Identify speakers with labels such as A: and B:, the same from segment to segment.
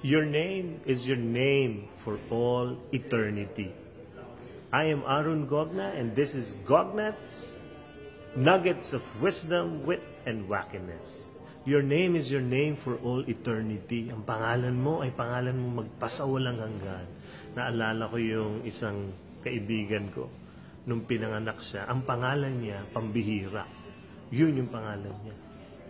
A: Your name is your name for all eternity. I am Arun Gogna, and this is Gognat's Nuggets of Wisdom, Wit, and Wackiness. Your name is your name for all eternity. Ang pangalan mo ay pangalan mo magpasawalang hanggan. Naalala ko yung isang kaibigan ko. Nung pinanganak siya, ang pangalan niya, Pambihira. Yun yung pangalan niya.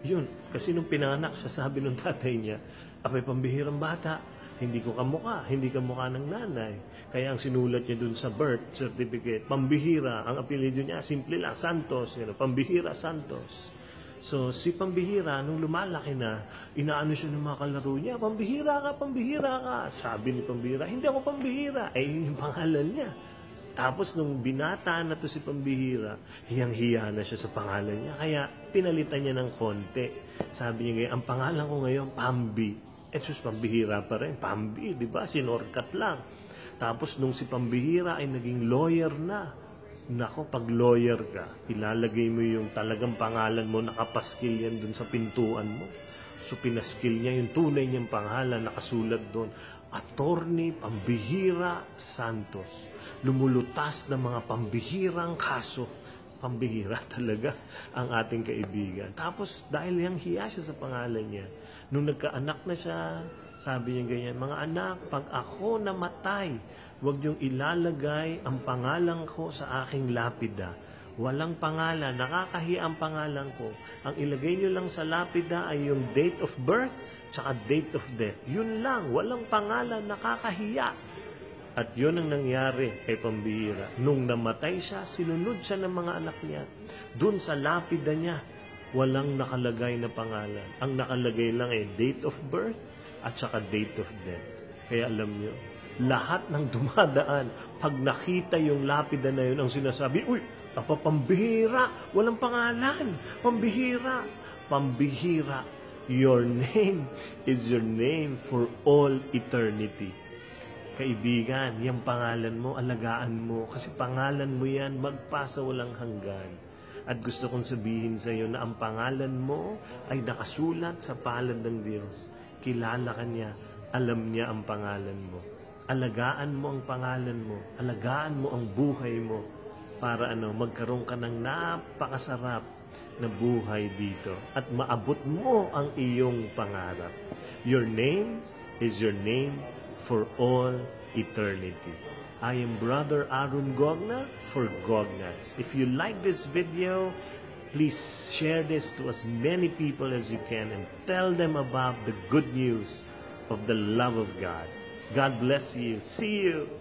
A: Yun. Kasi nung pinanganak siya, sabi nung tatay niya, apay pambihirang bata, hindi ko kamukha, hindi kamukha ng nanay. Kaya ang sinulat niya dun sa birth certificate, Pambihira, ang apelido niya, simple lang, Santos. Pambihira Santos. So, si Pambihira, nung lumalaki na, inaano siya ng mga kalaro niya, Pambihira ka. Sabi ni Pambihira, hindi ako Pambihira. Yun yung pangalan niya. Tapos, nung binata na to si Pambihira, hiyang-hiya na siya sa pangalan niya. Kaya, pinalitan niya ng konti. Sabi niya, ang pangalan ko ngayon, Pambi. Sus, Pambihira pa rin. Pambi, di ba? Sinorkat lang. Tapos, nung si Pambihira ay naging lawyer na, nako, pag lawyer ka, ilalagay mo yung talagang pangalan mo, nakapaskil yan dun sa pintuan mo. So, pinaskil niya yung tunay niyang pangalan, nakasulat doon, Attorney Pambihira Santos. Lumulutas ng mga pambihirang kaso. Pambihira talaga ang ating kaibigan. Tapos, dahil yang hiya siya sa pangalan niya, nung nagkaanak na siya, sabi niya ganyan, mga anak, pag ako namatay, huwag niyong ilalagay ang pangalan ko sa aking lapida. Walang pangalan, nakakahiya ang pangalan ko. Ang ilagay niyo lang sa lapida ay yung date of birth tsaka date of death. Yun lang, walang pangalan, nakakahiya. At yun ang nangyari kay Pambihira. Nung namatay siya, sinunod siya ng mga anak niya. Dun sa lapida niya, walang nakalagay na pangalan. Ang nakalagay lang ay date of birth at saka date of death. Kaya alam niyo, lahat ng dumadaan, pag nakita yung lapida na yun, ang sinasabi, uy, Pambihira, walang pangalan, Pambihira. Pambihira, your name is your name for all eternity. Kaibigan, yung pangalan mo, alagaan mo, kasi pangalan mo yan, magpasa walang hanggan. At gusto kong sabihin sa iyo na ang pangalan mo ay nakasulat sa palad ng Diyos. Kilala ka niya, alam niya ang pangalan mo. Alagaan mo ang pangalan mo, alagaan mo ang buhay mo para magkaroon ka ng napakasarap na buhay dito at maabot mo ang iyong pangarap. Your name is your name for all eternity. I am Brother Arun Gogna for Gognats. If you like this video, please share this to as many people as you can and tell them about the good news of the love of God. God bless you. See you.